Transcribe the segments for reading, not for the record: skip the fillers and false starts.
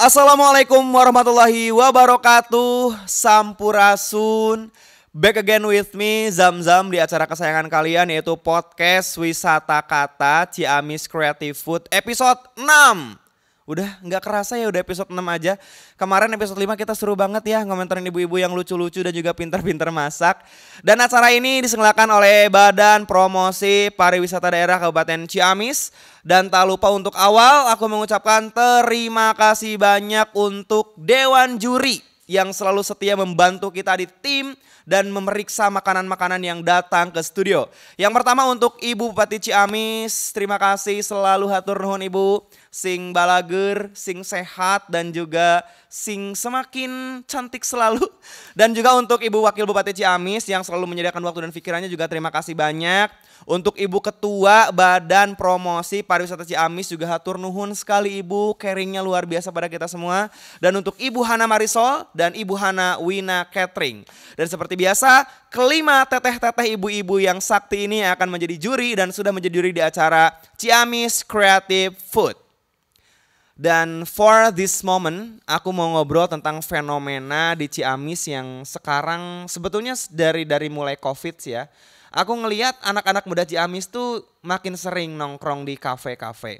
Assalamualaikum warahmatullahi wabarakatuh. Sampurasun. Back again with me Zam di acara kesayangan kalian yaitu podcast Wisata Kata Ciamis Creative Food episode 6. Udah gak kerasa ya udah episode 6 aja. Kemarin episode 5 kita seru banget ya ngomentarin ibu-ibu yang lucu-lucu dan juga pintar-pintar masak. Dan acara ini diselenggarakan oleh Badan Promosi Pariwisata Daerah Kabupaten Ciamis. Dan tak lupa untuk awal aku mengucapkan terima kasih banyak untuk Dewan Juri yang selalu setia membantu kita di tim dan memeriksa makanan-makanan yang datang ke studio. Yang pertama untuk Ibu Bupati Ciamis, terima kasih selalu hatur nuhun Ibu. Sing balager, sing sehat dan juga sing semakin cantik selalu. Dan juga untuk Ibu Wakil Bupati Ciamis yang selalu menyediakan waktu dan pikirannya juga terima kasih banyak. Untuk Ibu Ketua Badan Promosi Pariwisata Ciamis juga hatur nuhun sekali Ibu, caringnya luar biasa pada kita semua. Dan untuk Ibu Hana Marisol dan Ibu Hana Wina Catering. Dan seperti biasa, kelima teteh-teteh ibu-ibu yang sakti ini akan menjadi juri dan sudah menjadi juri di acara Ciamis Creative Food. Dan for this moment, aku mau ngobrol tentang fenomena di Ciamis yang sekarang sebetulnya dari mulai COVID sih ya. Aku ngelihat anak-anak muda Ciamis tuh makin sering nongkrong di kafe-kafe.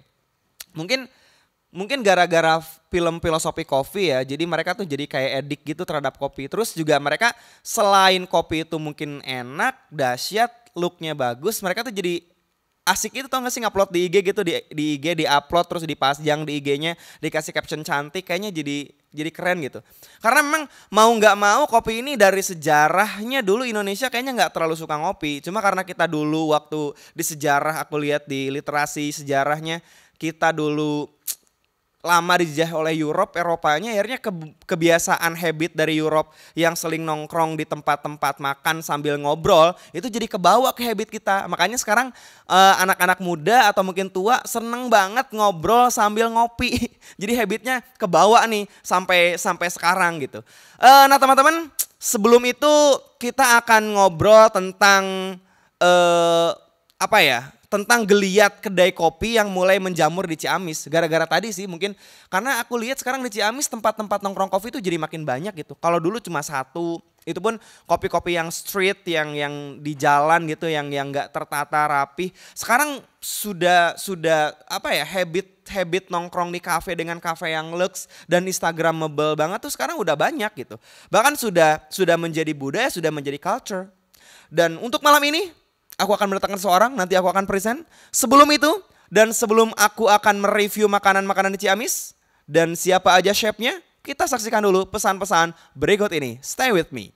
Mungkin gara-gara film filosofi kopi ya, jadi mereka tuh jadi kayak edik gitu terhadap kopi. Terus juga mereka selain kopi itu mungkin enak, dahsyat, looknya bagus, mereka tuh jadi asik itu tau gak sih ngupload di IG gitu, di IG di-upload terus dipasang di IG-nya, dikasih caption cantik, kayaknya jadi keren gitu. Karena memang mau gak mau kopi ini dari sejarahnya dulu Indonesia kayaknya gak terlalu suka ngopi. Cuma karena kita dulu waktu di sejarah aku lihat di literasi sejarahnya kita dulu lama dijajah oleh Eropanya akhirnya kebiasaan habit dari Europe yang seling nongkrong di tempat-tempat makan sambil ngobrol itu jadi kebawa ke habit kita. Makanya sekarang anak-anak muda atau mungkin tua seneng banget ngobrol sambil ngopi. Jadi habitnya kebawa nih sampai sekarang gitu. Nah teman-teman, sebelum itu kita akan ngobrol tentang tentang geliat kedai kopi yang mulai menjamur di Ciamis. Gara-gara tadi sih mungkin karena aku lihat sekarang di Ciamis tempat-tempat nongkrong kopi itu jadi makin banyak gitu. Kalau dulu cuma satu, itu pun kopi-kopi yang street yang di jalan gitu yang enggak tertata rapi. Sekarang sudah habit nongkrong di kafe dengan kafe yang lux dan instagramable banget tuh sekarang udah banyak gitu. Bahkan sudah menjadi budaya, sudah menjadi culture. Dan untuk malam ini aku akan mendatangkan seseorang, nanti aku akan present. Sebelum itu dan sebelum aku akan mereview makanan-makanan di Ciamis dan siapa aja chefnya, kita saksikan dulu pesan-pesan berikut ini. Stay with me.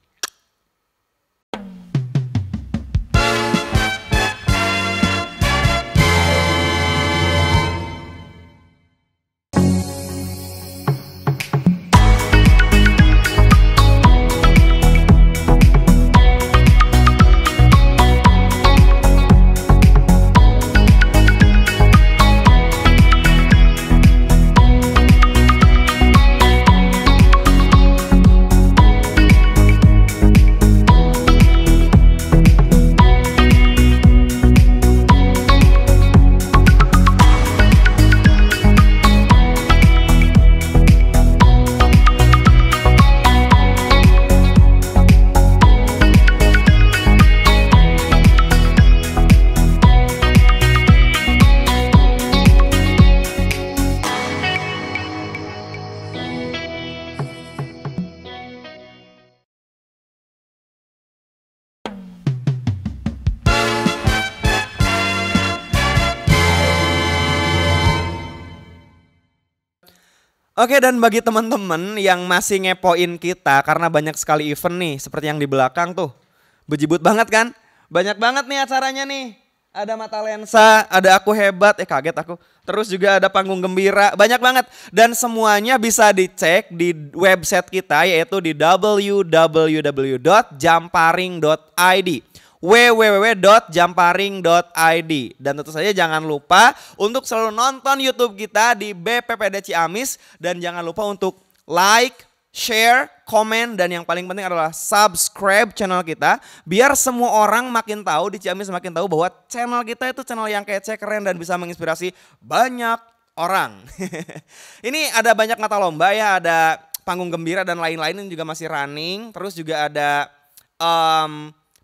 Oke, dan bagi teman-teman yang masih ngepoin kita karena banyak sekali event nih seperti yang di belakang tuh. Bejibut banget kan? Banyak banget nih acaranya nih. Ada Mata Lensa, ada Aku Hebat, kaget aku. Terus juga ada Panggung Gembira, banyak banget. Dan semuanya bisa dicek di website kita yaitu di www.jamparing.id. www.jamparing.id. Dan tentu saja jangan lupa untuk selalu nonton YouTube kita di BPPD Ciamis. Dan jangan lupa untuk like, share, komen, dan yang paling penting adalah subscribe channel kita. Biar semua orang makin tahu di Ciamis, makin tahu bahwa channel kita itu channel yang kece, keren, dan bisa menginspirasi banyak orang. Ini ada banyak mata lomba ya, ada panggung gembira dan lain-lain yang juga masih running. Terus juga ada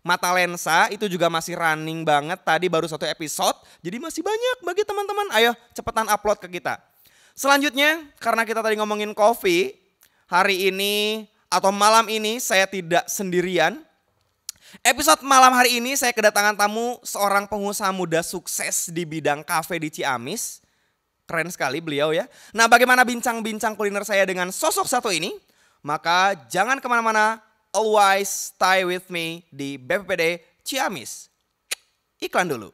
mata lensa itu juga masih running banget. Tadi baru 1 episode, jadi masih banyak bagi teman-teman. Ayo cepetan upload ke kita. Selanjutnya karena kita tadi ngomongin kopi, hari ini atau malam ini saya tidak sendirian. Episode malam hari ini saya kedatangan tamu seorang pengusaha muda sukses di bidang kafe di Ciamis. Keren sekali beliau ya. Nah, bagaimana bincang-bincang kuliner saya dengan sosok satu ini? Maka jangan kemana-mana, always stay with me di BPPD Ciamis. Iklan dulu.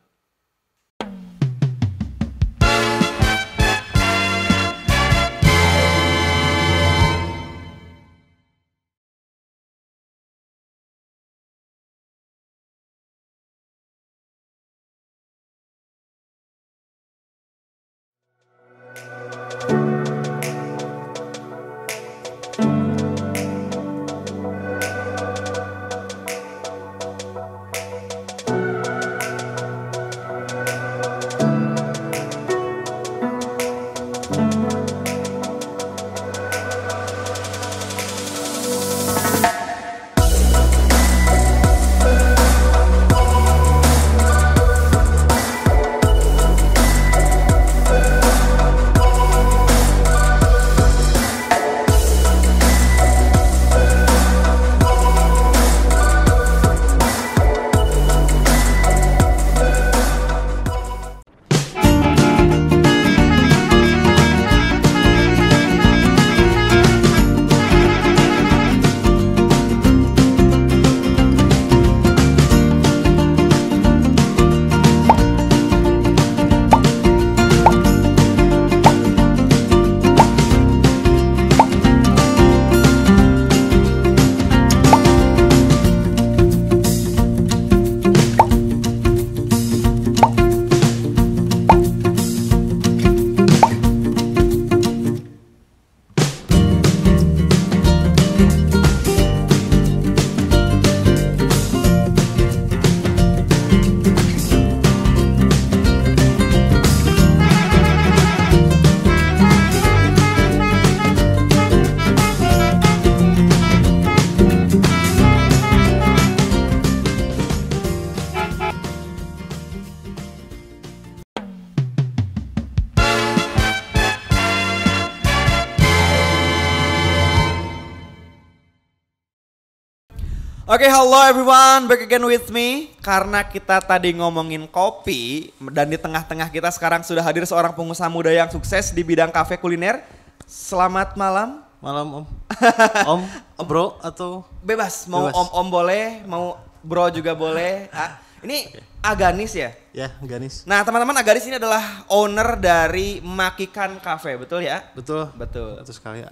Oke, hello everyone, back again with me. Karena kita tadi ngomongin kopi dan di tengah-tengah kita sekarang sudah hadir seorang pengusaha muda yang sukses di bidang kafe kuliner. Selamat malam. Malam Om. Om, bro atau? Bebas, mau Bebas. om boleh, mau bro juga boleh. Ini Aganis ya? Ya, Ganis. Nah teman-teman, Aganis ini adalah owner dari Makikan Cafe, betul ya? Betul. Betul. Betul sekali ya.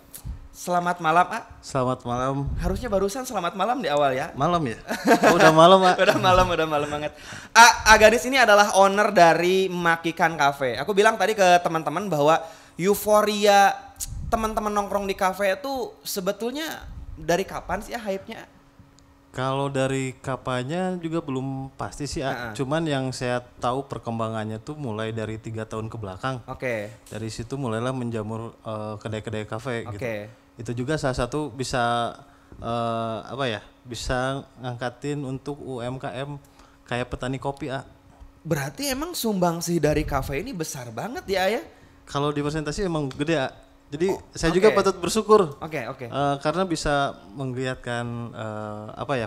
Selamat malam, Selamat malam. Harusnya barusan selamat malam di awal ya. Malam ya? Oh, udah malam, Pak. udah malam banget. Aganis ini adalah owner dari Makikan Cafe. Aku bilang tadi ke teman-teman bahwa euforia teman-teman nongkrong di kafe itu sebetulnya dari kapan sih hype-nya? Kalau dari kapannya juga belum pasti sih, cuman yang saya tahu perkembangannya tuh mulai dari 3 tahun ke belakang. Oke. Dari situ mulailah menjamur kedai-kedai kafe gitu. Oke. Itu juga salah satu bisa bisa ngangkatin untuk UMKM kayak petani kopi. Berarti emang sumbangsih dari kafe ini besar banget ya? Kalau di persentase emang gede. Jadi saya juga patut bersyukur. Oke. Karena bisa menggiatkan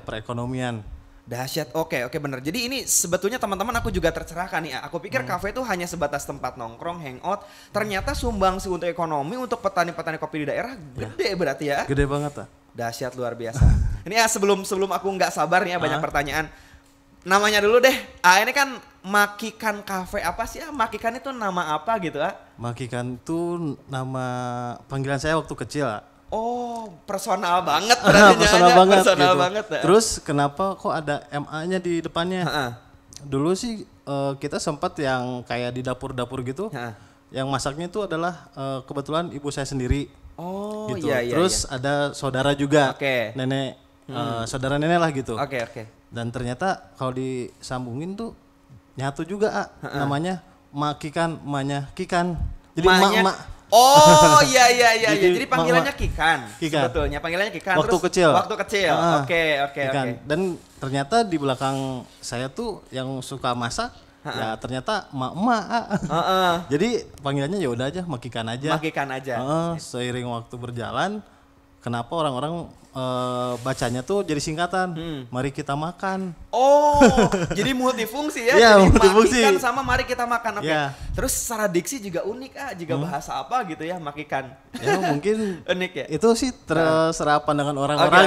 perekonomian. Dahsyat. Oke, benar. Jadi ini sebetulnya teman-teman aku juga tercerahkan nih. Aku pikir kafe itu hanya sebatas tempat nongkrong, hangout. Ternyata sumbangsi untuk ekonomi untuk petani-petani kopi di daerah gede berarti ya. Gede banget. Dahsyat, luar biasa. Ini sebelum aku nggak sabar nih banyak pertanyaan. Namanya dulu deh. Ini kan Makikan Cafe, apa sih? Makikan itu nama apa gitu? Makikan itu nama panggilan saya waktu kecil. Oh, personal banget berarti. Personal banget. Terus kenapa kok ada MA-nya di depannya? Dulu sih kita sempat yang kayak di dapur-dapur gitu. Yang masaknya itu adalah kebetulan ibu saya sendiri. Oh, gitu. Iya. Terus ada saudara juga. Nenek, saudara nenek lah gitu. Oke. Dan ternyata kalau disambungin tuh nyatu juga namanya Makikan, Manya Kikan. Jadi emak. Oh iya. Jadi panggilannya Kikan. Sebetulnya panggilannya Kikan. Waktu kecil. Oke. Dan ternyata di belakang saya tuh yang suka masak, ya ternyata emak. Jadi panggilannya ya udah aja Makikan aja. Seiring waktu berjalan, kenapa orang-orang bacanya tuh jadi singkatan. Mari kita makan. Oh, jadi multifungsi ya. Iya, jadi multifungsi. Makikan sama mari kita makan. Oke. Yeah. Terus secara diksi juga unik juga bahasa apa gitu ya Makikan. Ya mungkin unik ya. Itu sih terserah pandangan orang-orang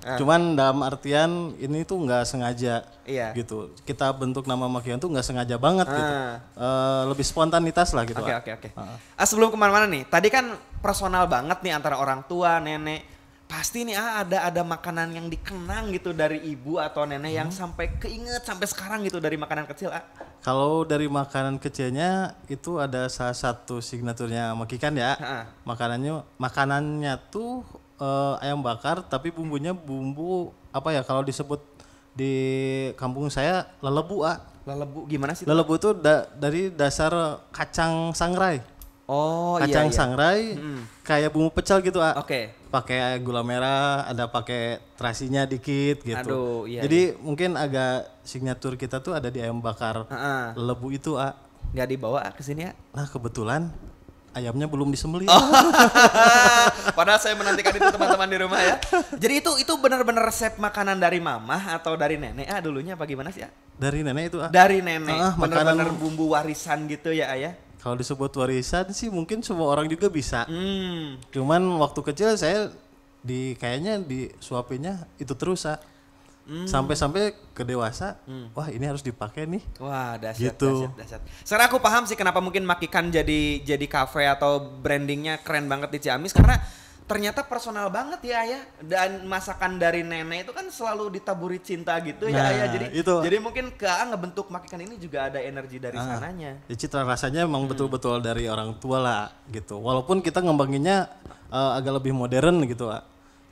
Okay. Cuman dalam artian ini tuh nggak sengaja gitu. Kita bentuk nama Makikan tuh nggak sengaja banget gitu. Lebih spontanitas lah gitu. Oke. Sebelum kemana-mana nih, tadi kan personal banget nih antara orang tua, nenek. Pasti nih ada makanan yang dikenang gitu dari ibu atau nenek yang sampai keinget sampai sekarang gitu dari makanan kecil. Kalau dari makanan kecilnya itu ada salah satu signaturnya Makikan ya. Makanannya tuh ayam bakar tapi bumbunya bumbu apa ya kalau disebut di kampung saya lelebu. Lelebu gimana sih? Lelebu tuh dari dasar kacang sangrai. Oh kacang iya. sangrai kayak bumbu pecel gitu Oke. Pakai gula merah, ada pakai terasinya dikit gitu. Aduh, iya. Jadi mungkin agak signatur kita tuh ada di ayam bakar lelebu itu Nggak dibawa ke sini ya? Nah kebetulan ayamnya belum disembelih. Padahal saya menantikan itu teman-teman di rumah ya. Jadi itu benar-benar resep makanan dari mamah atau dari nenek dulunya apa gimana sih Dari nenek itu Dari nenek. Benar-benar bumbu warisan gitu ya ayah. Kalau disebut warisan sih mungkin semua orang juga bisa. Cuman waktu kecil saya kayaknya disuapinnya itu terus sampai ke dewasa. Wah ini harus dipakai nih. Wah dahsyat, gitu. dahsyat. Sekarang aku paham sih kenapa mungkin Makikan jadi kafe atau brandingnya keren banget di Ciamis karena ternyata personal banget ya ayah, dan masakan dari nenek itu kan selalu ditaburi cinta gitu ya ayah. Jadi mungkin ngebentuk Makikan ini juga ada energi dari sananya. Ya, citra rasanya emang betul-betul dari orang tua lah gitu. Walaupun kita ngembanginnya agak lebih modern gitu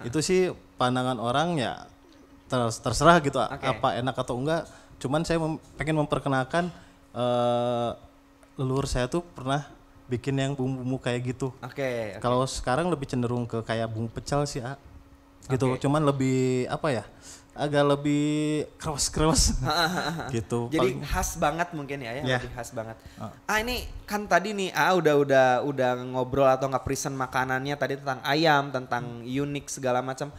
Itu sih pandangan orang ya terserah gitu apa enak atau enggak. Cuman saya pengen memperkenalkan leluhur saya tuh pernah bikin yang bumbu kayak gitu. Oke. Kalau sekarang lebih cenderung ke kayak bumbu pecel sih gitu. Cuman lebih apa ya? Agak lebih keras gitu. Jadi khas banget mungkin ya, lebih khas banget. Ini kan tadi nih udah ngobrol atau present makanannya tadi tentang ayam, tentang unik segala macam.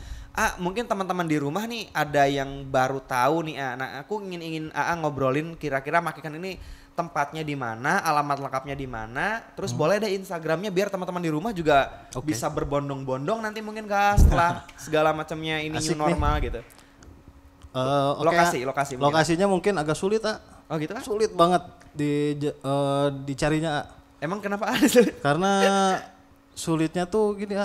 Mungkin teman-teman di rumah nih ada yang baru tahu nih. Nah, aku ingin ngobrolin kira-kira Makikan ini tempatnya di mana, alamat lengkapnya di mana, terus boleh deh Instagramnya biar teman-teman di rumah juga bisa berbondong-bondong nanti mungkin setelah segala macamnya ini new normal gitu. Lokasinya mungkin agak sulit Oh gitu Sulit banget dicarinya Emang kenapa Karena sulitnya tuh gini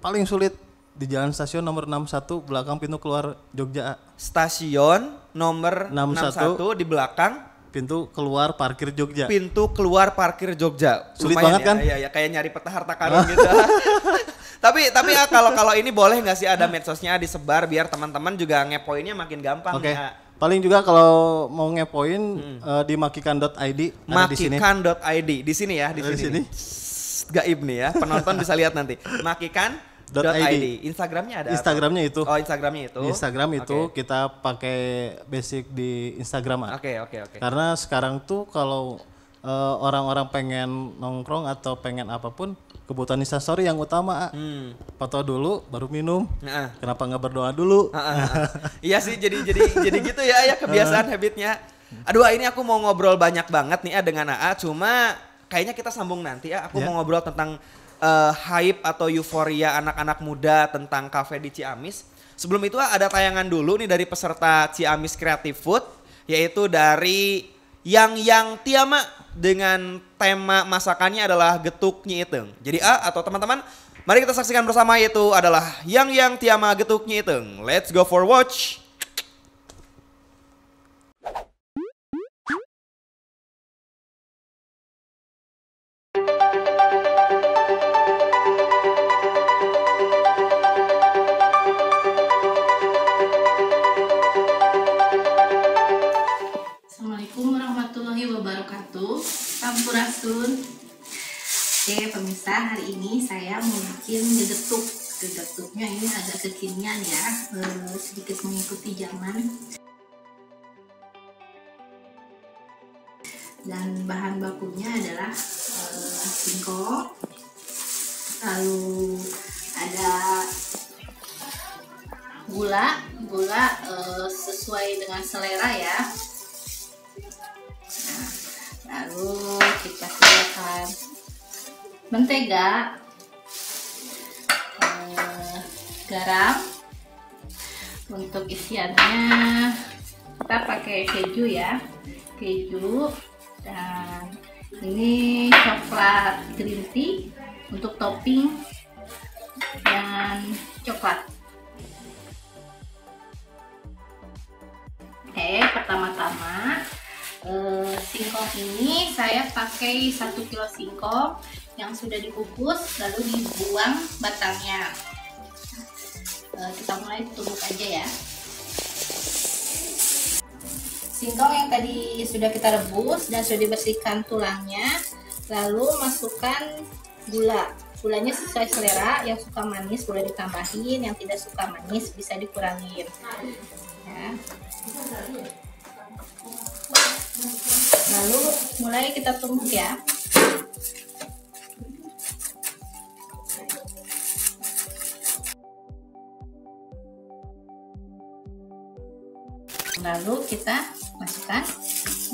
paling sulit di Jalan Stasiun nomor 61 belakang pintu keluar Jogja. Stasiun nomor 61 di belakang pintu keluar parkir Jogja. Pintu keluar parkir Jogja. Sulit lumayan banget kan? Iya, kayak nyari peta harta karun gitu. tapi kalau ini boleh nggak sih ada medsosnya disebar biar teman-teman juga ngepoinnya makin gampang. Oke. Paling juga kalau mau ngepoin di makikan.id. Makikan.id di sini ya, di sini. Gaib nih ya, penonton bisa lihat nanti. Makikan.id. Instagramnya ada? Instagramnya itu. Oh, Instagramnya itu. Instagram itu kita pakai basic di Instagram. Oke. Karena sekarang tuh kalau orang-orang pengen nongkrong atau pengen apapun, kebutuhan Instastory yang utama. Foto dulu baru minum. Kenapa nggak berdoa dulu? Iya sih, jadi gitu ya kebiasaan habitnya. Aduh, ini aku mau ngobrol banyak banget nih dengan cuma kayaknya kita sambung nanti Aku mau ngobrol tentang hype atau euforia anak-anak muda tentang kafe di Ciamis. Sebelum itu ada tayangan dulu nih dari peserta Ciamis Creative Food, yaitu dari Yang Tiama dengan tema masakannya adalah getuk nyi iteng. Jadi atau teman-teman, mari kita saksikan bersama, yaitu adalah Yang Tiama getuk nyi iteng. Let's go for watch. Assalamualaikum warahmatullahi wabarakatuh. Sampurasun. pemirsa, hari ini saya mau bikin gegetuk. Gegetuknya ini agak kekinian ya, sedikit mengikuti zaman. Dan bahan bakunya adalah singkong, lalu ada gula sesuai dengan selera ya. Nah, lalu kita sediakan mentega, garam. Untuk isiannya kita pakai keju ya, keju, dan ini coklat green tea untuk topping dan coklat. Oke, pertama-tama singkong ini saya pakai 1 kilo singkong yang sudah dikukus lalu dibuang batangnya. Kita mulai tumbuk aja ya. Singkong yang tadi sudah kita rebus dan sudah dibersihkan tulangnya, lalu masukkan gula. Gulanya sesuai selera, yang suka manis boleh ditambahin, yang tidak suka manis bisa dikurangin ya. Lalu mulai kita tumbuk ya. Lalu kita masukkan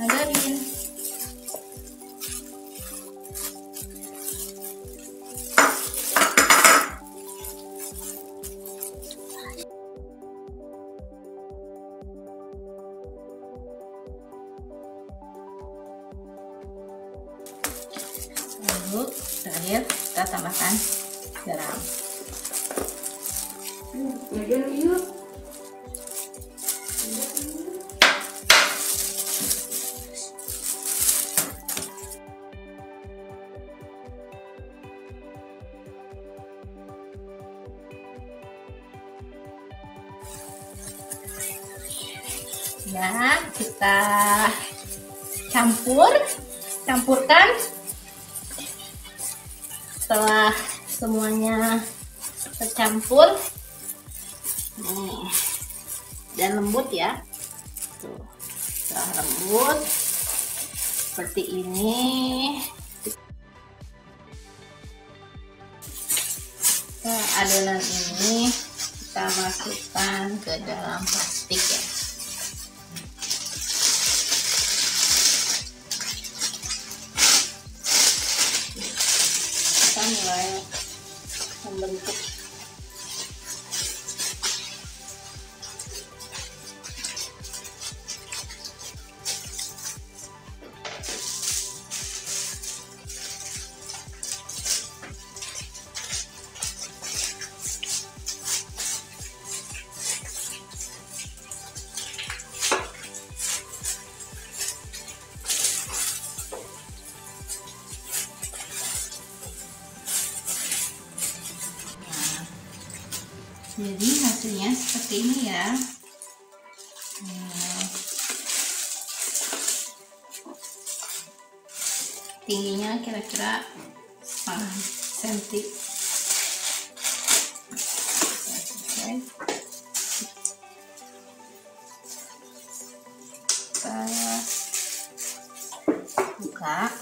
margarin. Lalu terakhir kita tambahkan garam. Ya, kita campurkan. Setelah semuanya tercampur nih, dan lembut ya. Tuh, setelah lembut seperti ini, adonan ini kita masukkan ke dalam plastik ya. Mulai membentuk. Jadi hasilnya seperti ini ya. Tingginya kira-kira 1 cm. Kita buka.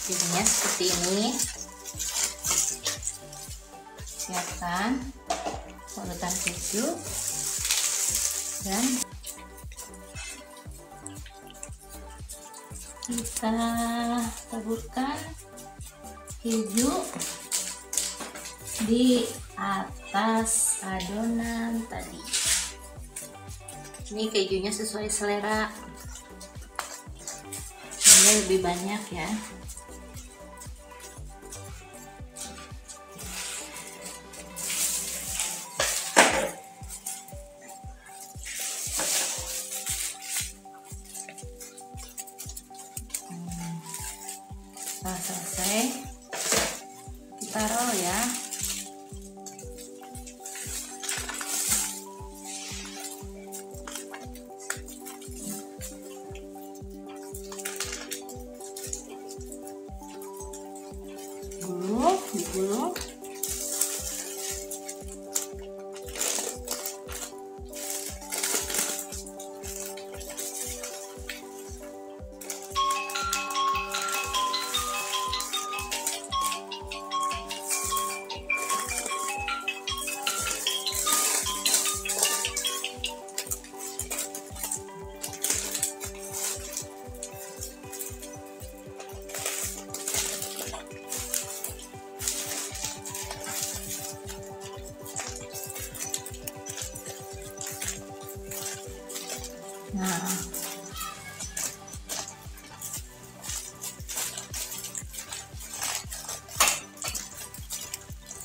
Jadinya seperti ini. Siapkan parutan keju dan kita taburkan keju di atas adonan tadi. Ini kejunya sesuai selera, ini lebih banyak ya. Nah, selesai. Kita roll ya. Digulung. Nah,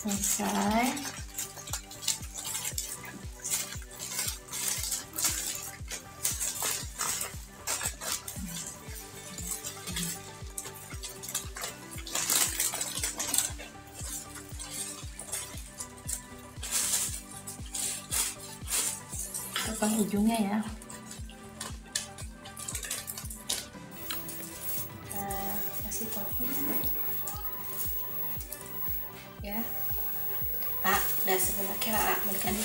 selesai. Potong ujungnya ya. Kasih topping ya. Udah sebelah kira berikan.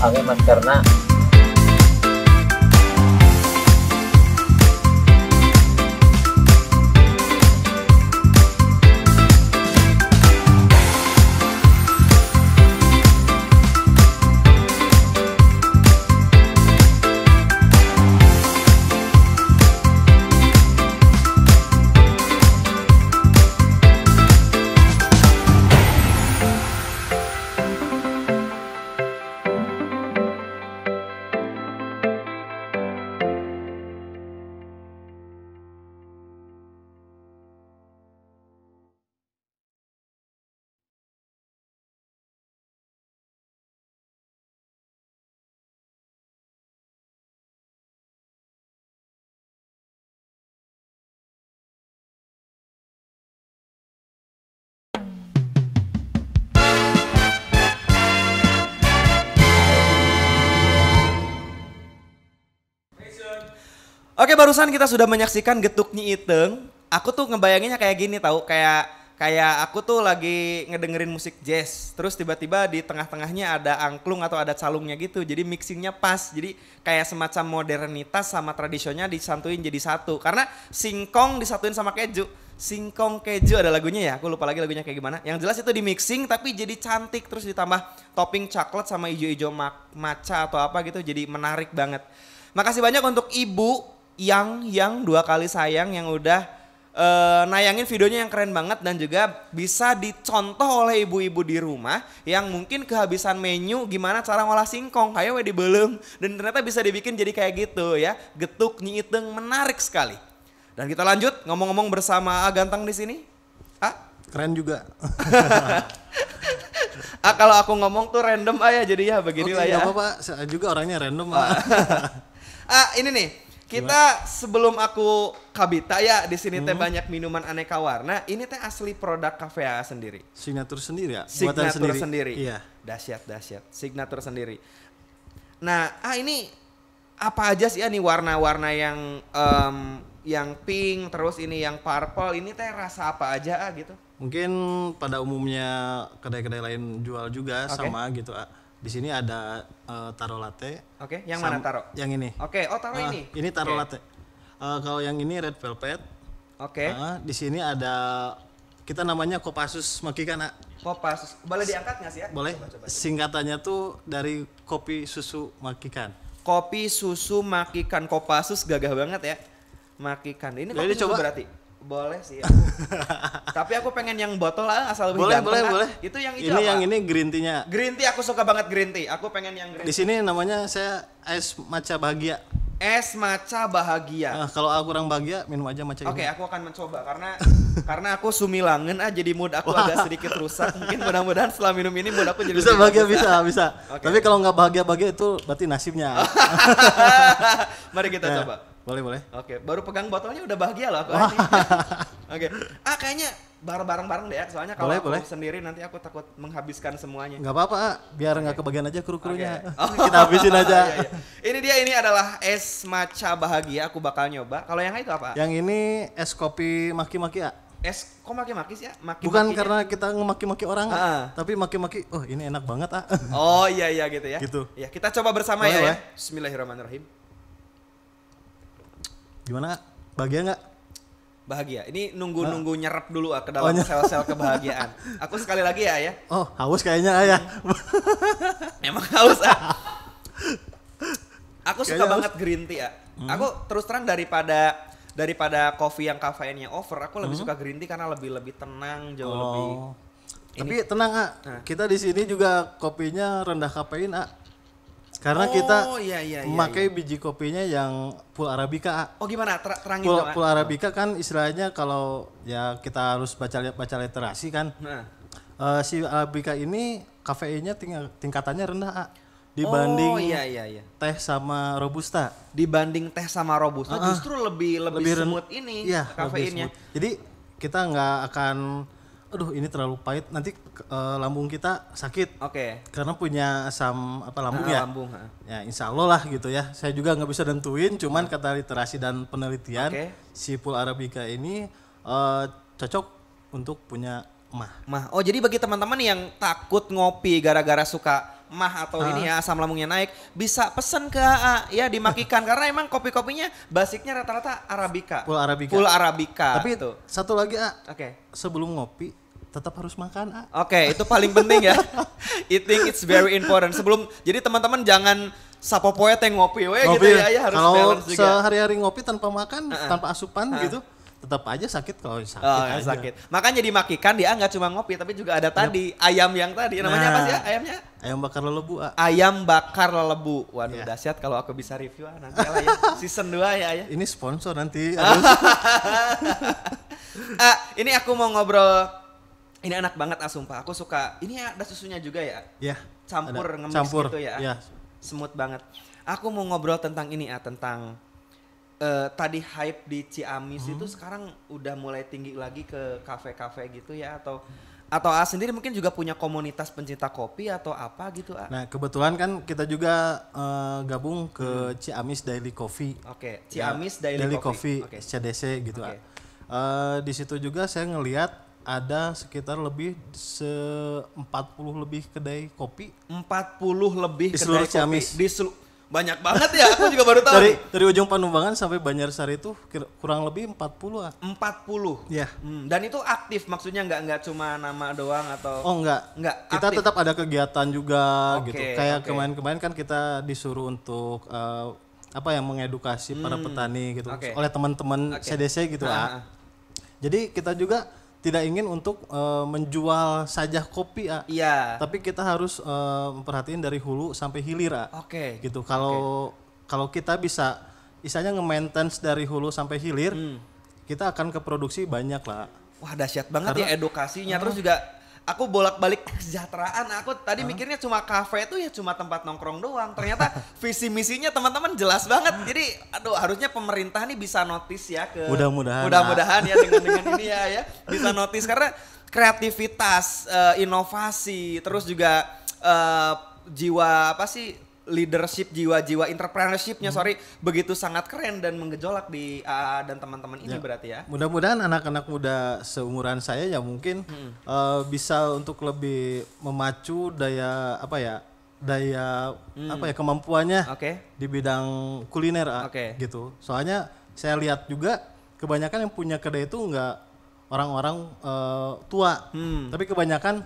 pakai maskerna. Oke, barusan kita sudah menyaksikan Getuk Nyi Iteng. Aku tuh ngebayanginnya kayak gini tahu, kayak aku tuh lagi ngedengerin musik jazz, terus tiba-tiba di tengah-tengahnya ada angklung atau ada calungnya gitu. Jadi mixingnya pas. Jadi kayak semacam modernitas sama tradisionalnya disatuin jadi satu. Karena singkong disatuin sama keju. Singkong keju ada lagunya ya, aku lupa lagi lagunya kayak gimana. Yang jelas itu di mixing tapi jadi cantik, terus ditambah topping coklat sama ijo-ijo matcha atau apa gitu, jadi menarik banget. Makasih banyak untuk Ibu yang 2 kali sayang yang udah nayangin videonya yang keren banget dan juga bisa dicontoh oleh ibu-ibu di rumah yang mungkin kehabisan menu gimana cara ngolah singkong kayak di belum, dan ternyata bisa dibikin jadi kayak gitu ya. Getuk Nyi Iteng menarik sekali. Dan kita lanjut ngomong-ngomong bersama Ganteng di sini. Keren juga. Kalau aku ngomong tuh random ya, jadi ya beginilah ya. Oke, apa-apa, saya juga orangnya random. Ini nih. Kita sebelum aku kabita ya di sini teh banyak minuman aneka warna. Ini teh asli produk Cafe AA sendiri. Signatur sendiri ya? Signatur sendiri. Iya. Dahsyat. Signatur sendiri. Nah, ini apa aja sih nih warna-warna yang pink, terus ini yang purple. Ini teh rasa apa aja gitu? Mungkin pada umumnya kedai-kedai lain jual juga sama gitu. Di sini ada taro latte. Oke, yang mana taro? Yang ini. Oke, taro ini. Ini taro latte. Kalau yang ini red velvet. Oke. Di sini ada kita namanya Kopassus Makikana. Kopassus. Boleh diangkat nggak sih ya? Boleh. Coba. Singkatannya tuh dari kopi susu Makikan. Kopi susu Makikan. Kopassus gagah banget ya. Makikan. Ini kopi susu berarti. Boleh sih. Tapi aku pengen yang botol asal lebih ganteng. Boleh. Itu yang ini apa? Yang ini green tea-nya. Green tea, aku suka banget green tea. Aku pengen yang green tea. Di sini namanya saya es matcha bahagia. Es matcha bahagia. Kalau aku kurang bahagia, minum aja matcha. Oke, aku akan mencoba karena aku sumilangen jadi mood aku agak sedikit rusak. Mungkin mudah-mudahan setelah minum ini mood aku jadi bisa bahagia, bisa. Okay. Tapi kalau nggak bahagia itu berarti nasibnya. Mari kita coba. Boleh. Oke, baru pegang botolnya udah bahagia loh aku. Oke. Kayaknya bareng-bareng deh ya. Soalnya kalau aku sendiri nanti aku takut menghabiskan semuanya. Nggak apa-apa, biar nggak kebagian aja kru-krunya. Okay. Kita habisin aja. Iya. Ini adalah es matcha bahagia, aku bakal nyoba. Kalau yang itu apa? Yang ini es kopi maki-maki ya. Es kok maki-maki sih ya? Bukan karena kita ngemaki-maki orang, tapi maki-maki. Oh, ini enak banget Oh iya gitu ya. Gitu. Ya, kita coba bersama ya. Bismillahirrahmanirrahim. Gimana? Bahagia nggak? Bahagia. Ini nunggu nyerap dulu ke dalam sel-sel kebahagiaan. Aku sekali lagi ya. Oh, haus kayaknya ya. Emang haus Aku suka banget green tea ya. Aku terus terang daripada kopi yang kafeinnya over, aku lebih suka green tea karena lebih tenang, jauh lebih. Tapi tenang kita di sini juga kopinya rendah kafein karena kita memakai biji kopinya yang full arabica. Oh gimana? Terangin dong. Full arabica kan istilahnya kalau ya kita harus baca literasi kan. Si arabica ini kafeinnya tingkatannya rendah dibanding teh sama robusta. Dibanding teh sama robusta justru lebih smooth ini kafeinnya. Jadi kita nggak akan ini terlalu pahit, nanti lambung kita sakit. Oke. Karena punya asam lambung ya. Lambung. Ya insya Allah lah gitu ya. Saya juga nggak bisa nentuin, cuman kata literasi dan penelitian si full arabica ini cocok untuk punya mah. Oh jadi bagi teman-teman yang takut ngopi gara-gara suka mah atau ini ya asam lambungnya naik, bisa pesen ke AA ya dimakikan karena emang kopi-kopinya basicnya rata-rata Arabica. Full Arabica. Tapi itu satu lagi sebelum ngopi tetap harus makan. Oke, itu paling penting ya. Eating it's very important. Jadi teman-teman jangan sapopoe teh ngopi gitu ya, harus balance juga. Kalau sehari-hari ngopi tanpa makan, tanpa asupan gitu, tetap aja sakit kalau sakit. Makanya dimakikan dia nggak cuma ngopi tapi juga ada tadi ayam yang tadi namanya apa sih ya ayamnya? Ayam bakar lelebu. Ayam bakar lelebu. Waduh dahsyat kalau aku bisa review nanti lah ya. Season 2 ya. Ini sponsor nanti. Ini aku mau ngobrol. Ini enak banget sumpah. Aku suka. Ini ada susunya juga ya? Iya. Campur ngemix gitu ya. Iya. Smooth banget. Aku mau ngobrol tentang ini tentang tadi hype di Ciamis itu sekarang udah mulai tinggi lagi ke kafe-kafe gitu ya atau sendiri mungkin juga punya komunitas pencinta kopi atau apa gitu Nah kebetulan kan kita juga gabung ke Ciamis Daily Coffee. Oke, Ciamis Daily Coffee. CDC gitu. Di situ juga saya ngelihat ada sekitar lebih 40 lebih kedai kopi. 40 lebih di seluruh kedai Ciamis. Kopi. Banyak banget ya, aku juga baru tahu. Dari ujung Panumbangan sampai Banjarsari itu kurang lebih 40 40. Iya. Dan itu aktif maksudnya nggak cuma nama doang atau? Oh enggak. Kita aktif. Tetap ada kegiatan juga gitu. Kayak kemarin-kemarin kan kita disuruh untuk mengedukasi para petani gitu oleh teman-teman CDC gitu Jadi kita juga tidak ingin untuk menjual saja kopi Iya. Tapi kita harus memperhatiin dari hulu sampai hilir Gitu. Kalau kita bisa isanya nge-maintenance dari hulu sampai hilir, kita akan ke produksi banyak lah. Wah dahsyat banget ya edukasinya. Terus juga aku bolak-balik kesejahteraan. Aku tadi mikirnya cuma kafe itu ya cuma tempat nongkrong doang. Ternyata visi misinya teman-teman jelas banget. Jadi harusnya pemerintah nih bisa notice ya ke mudah-mudahan ya dengan ini ya bisa notice karena kreativitas, inovasi, terus juga jiwa leadership, jiwa entrepreneurship-nya begitu sangat keren dan menggejolak di AA dan teman-teman ini berarti ya. Mudah-mudahan anak-anak muda seumuran saya ya mungkin bisa untuk lebih memacu daya kemampuannya di bidang kuliner gitu. Soalnya saya lihat juga kebanyakan yang punya kedai itu enggak orang-orang tua, tapi kebanyakan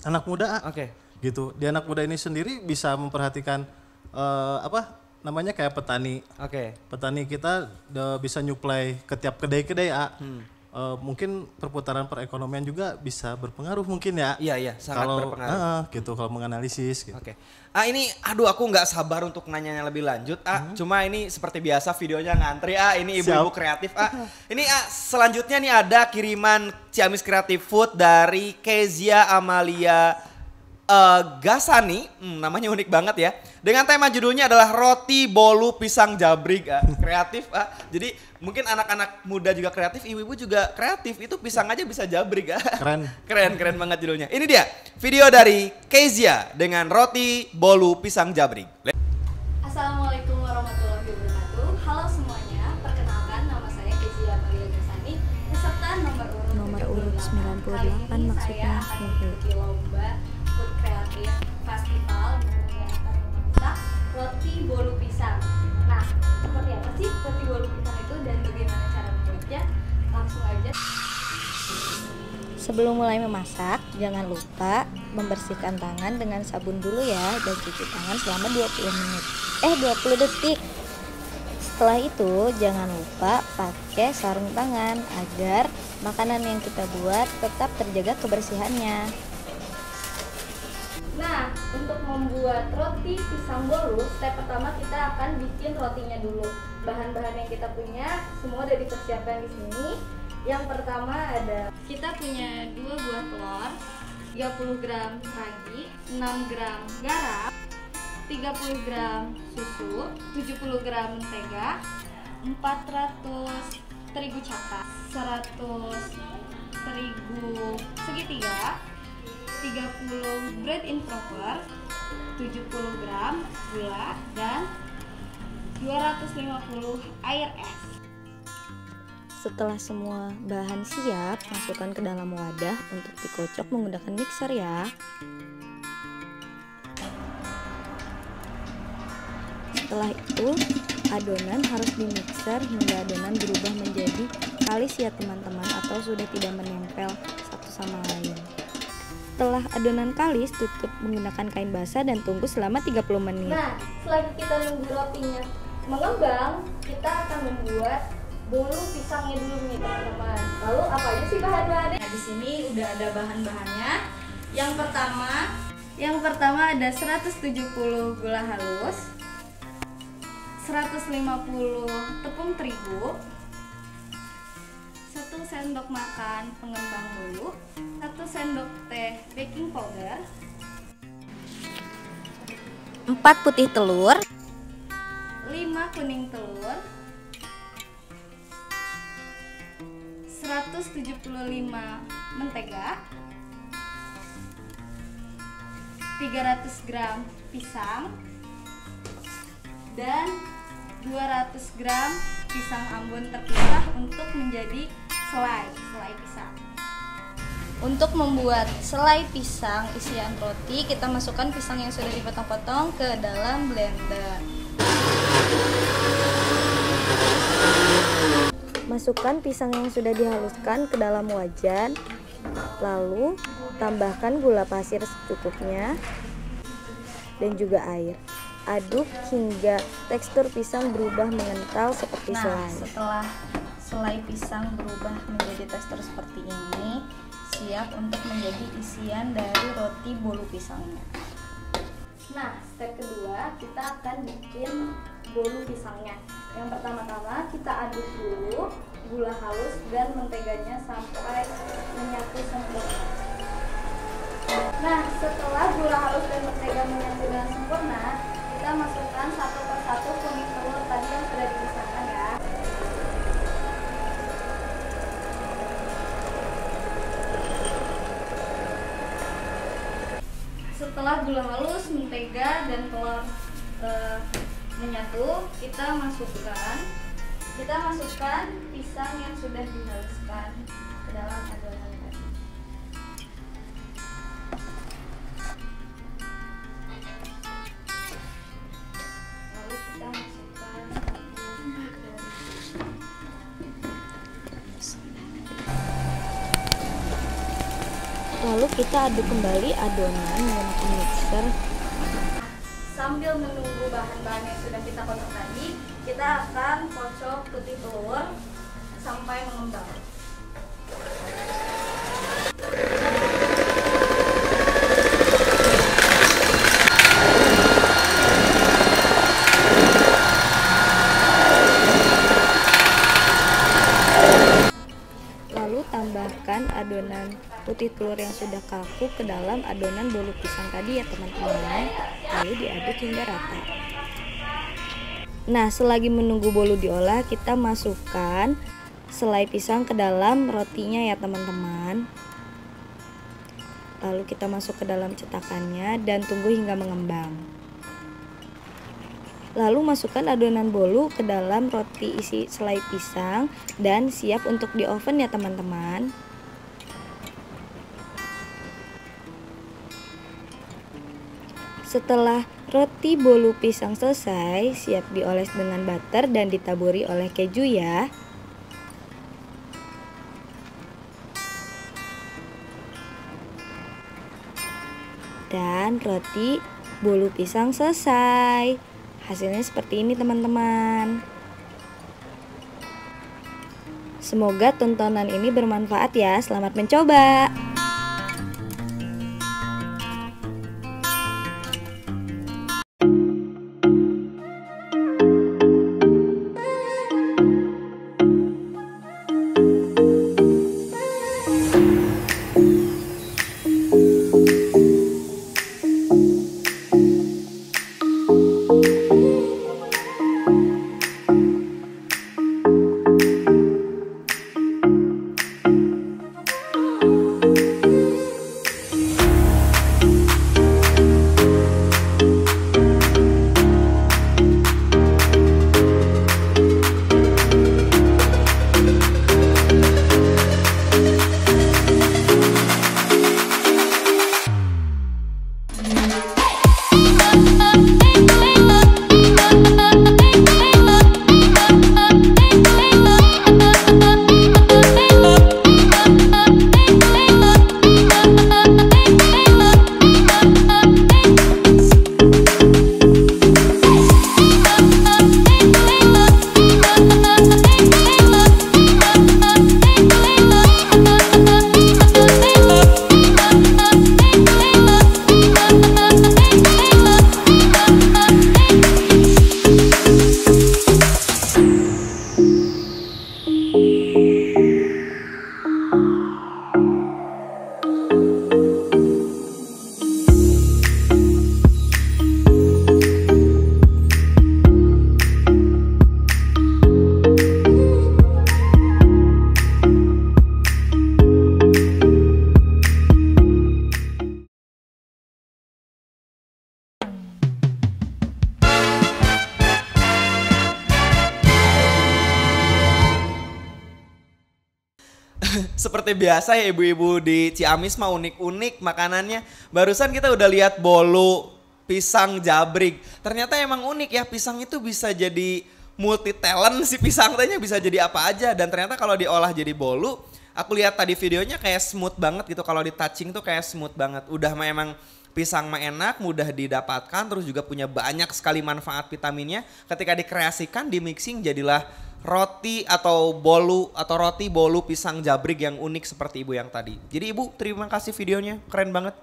anak muda gitu. Di anak muda ini sendiri bisa memperhatikan kayak petani. Petani kita bisa nyuplai ke tiap kedai-kedai mungkin perputaran perekonomian juga bisa berpengaruh mungkin ya. Iya, sangat berpengaruh. Gitu kalau menganalisis gitu. Ini aku nggak sabar untuk nanyanya lebih lanjut. Cuma ini seperti biasa videonya ngantri. Ini ibu-ibu kreatif. Ini selanjutnya nih ada kiriman Ciamis Creative Food dari Kezia Amalia Gasani, namanya unik banget ya. Dengan tema judulnya adalah roti bolu pisang jabrig, kreatif. Jadi mungkin anak-anak muda juga kreatif, ibu-ibu juga kreatif. Itu pisang aja bisa jabrig. Keren banget judulnya. Ini dia video dari Kezia dengan roti bolu pisang jabrig. Assalamualaikum warahmatullahi wabarakatuh. Halo semuanya, perkenalkan nama saya Kezia Amalia Gasani, peserta nomor urut 98 maksudnya. Lomba Food Creative Festival dengan memasak roti bolu pisang. Nah, seperti apa sih roti bolu pisang itu dan bagaimana cara membuatnya? Langsung aja. Sebelum mulai memasak, jangan lupa membersihkan tangan dengan sabun dulu ya dan cuci tangan selama 20 detik. Setelah itu, jangan lupa pakai sarung tangan agar makanan yang kita buat tetap terjaga kebersihannya. Nah, untuk membuat roti pisang bolu, step pertama kita akan bikin rotinya dulu. Bahan-bahan yang kita punya semua udah dipersiapkan di sini. Yang pertama kita punya 2 buah telur, 30 gram ragi, 6 gram garam, 30 gram susu, 70 gram mentega, 400 terigu catak, 100 terigu segitiga, 30 bread improper, 70 gram gula, dan 250 air es. Setelah semua bahan siap, masukkan ke dalam wadah untuk dikocok menggunakan mixer ya. Setelah itu adonan harus dimixer hingga adonan berubah menjadi kalis ya teman-teman, atau sudah tidak menempel satu sama lain. Setelah adonan kalis, tutup menggunakan kain basah dan tunggu selama 30 menit. Nah, selagi kita nunggu rotinya mengembang, kita akan membuat bolu pisangnya dulu nih teman-teman. Lalu apa aja sih bahan-bahannya? Nah, di sini udah ada bahan-bahannya. Yang pertama ada 170 gula halus, 150 tepung terigu, 1 sendok makan pengembang bolu, 1 sendok teh baking powder, 4 putih telur, 5 kuning telur, 175 mentega, 300 gram pisang, dan 200 gram pisang ambon terpisah untuk menjadi selai pisang. Untuk membuat selai pisang isian roti, kita masukkan pisang yang sudah dipotong-potong ke dalam blender. masukkan pisang yang sudah dihaluskan ke dalam wajan, lalu tambahkan gula pasir secukupnya dan juga air. Aduk hingga tekstur pisang berubah mengental seperti selai. Setelah selai pisang berubah menjadi tekstur seperti ini, siap untuk menjadi isian dari roti bolu pisangnya. Nah, step kedua kita akan bikin bolu pisangnya. Yang pertama-tama kita aduk dulu gula halus dan menteganya sampai menyatu sempurna. Nah, setelah gula halus dan mentega menyatu dengan sempurna, kita masukkan satu persatu kuning telur tadi yang sudah dipisahkan ya. Setelah gula halus, mentega, dan telur menyatu, kita masukkan pisang yang sudah dihaluskan ke dalam adonan tadi. Lalu kita masukkan Lalu kita aduk kembali adonan menggunakan mixer. Sambil menunggu bahan-bahan yang sudah kita kocok tadi, kita akan kocok putih telur sampai mengembang. Lalu tambahkan adonan putih telur yang sudah kaku ke dalam adonan bolu pisang tadi ya teman-teman. Lalu diaduk hingga rata. Nah, selagi menunggu bolu diolah, kita masukkan selai pisang ke dalam rotinya ya teman-teman. Lalu kita masuk ke dalam cetakannya dan tunggu hingga mengembang. Lalu masukkan adonan bolu ke dalam roti isi selai pisang dan siap untuk di oven ya teman-teman. Setelah roti bolu pisang selesai, siap dioles dengan butter dan ditaburi oleh keju ya. Dan roti bolu pisang selesai. Hasilnya seperti ini teman-teman. Semoga tontonan ini bermanfaat ya. Selamat mencoba. seperti biasa ya ibu-ibu di Ciamis mah unik-unik makanannya. Barusan kita udah lihat bolu pisang jabrik. Ternyata emang unik ya, pisang itu bisa jadi multi talent si pisang tanya, bisa jadi apa aja. Dan ternyata kalau diolah jadi bolu, aku lihat tadi videonya kayak smooth banget gitu. Kalau di touching tuh kayak smooth banget. Udah memang pisang mah enak, mudah didapatkan, terus juga punya banyak sekali manfaat vitaminnya. Ketika dikreasikan, di mixing jadilah roti atau roti bolu pisang jabrik yang unik seperti ibu yang tadi. Jadi ibu, terima kasih videonya, keren banget.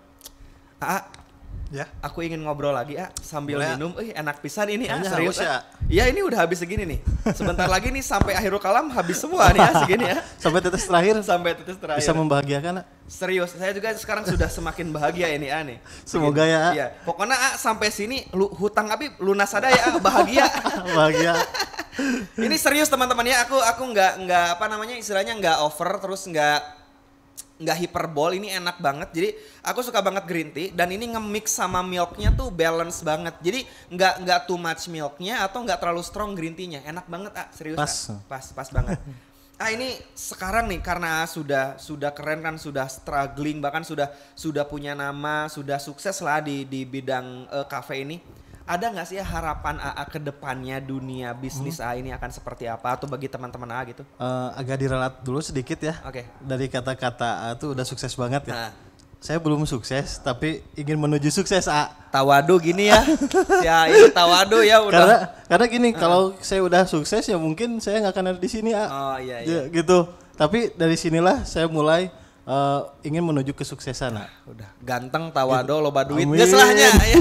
Ya, aku ingin ngobrol lagi sambil minum. Enak pisan ini serius ya. Iya, ini udah habis segini nih. Sebentar lagi nih sampai akhirul kalam habis semua nih segini ya. Sampai tetes terakhir. Bisa membahagiakan. Serius, saya juga sekarang sudah semakin bahagia ini nih. Semoga ya. Iya, pokoknya sampai sini hutang abi lunas ada ya, bahagia. Bahagia. Ini serius teman-teman ya, aku nggak apa namanya istilahnya nggak over terus nggak hiperbol, ini enak banget. Jadi aku suka banget green tea dan ini nge-mix sama milknya tuh balance banget. Jadi nggak too much milknya atau nggak terlalu strong green tea-nya. Enak banget serius. Pas banget. Ini sekarang nih karena sudah keren kan, sudah struggling, bahkan sudah punya nama, sudah sukses lah di bidang cafe ini. Ada nggak sih harapan AA ke depannya dunia bisnis AA ini akan seperti apa atau bagi teman-teman AA gitu? Agak diralat dulu sedikit ya. Oke. Dari kata-kata AA tuh udah sukses banget ya. Saya belum sukses tapi ingin menuju sukses AA. Tawadu gini ya. Ya ini tawadu ya udah. Karena gini, kalau saya udah sukses ya mungkin saya nggak akan ada di sini AA. Oh iya. Gitu. Tapi dari sinilah saya mulai ingin menuju kesuksesan. Udah ganteng, tawado, loba duit, geslahnya ya.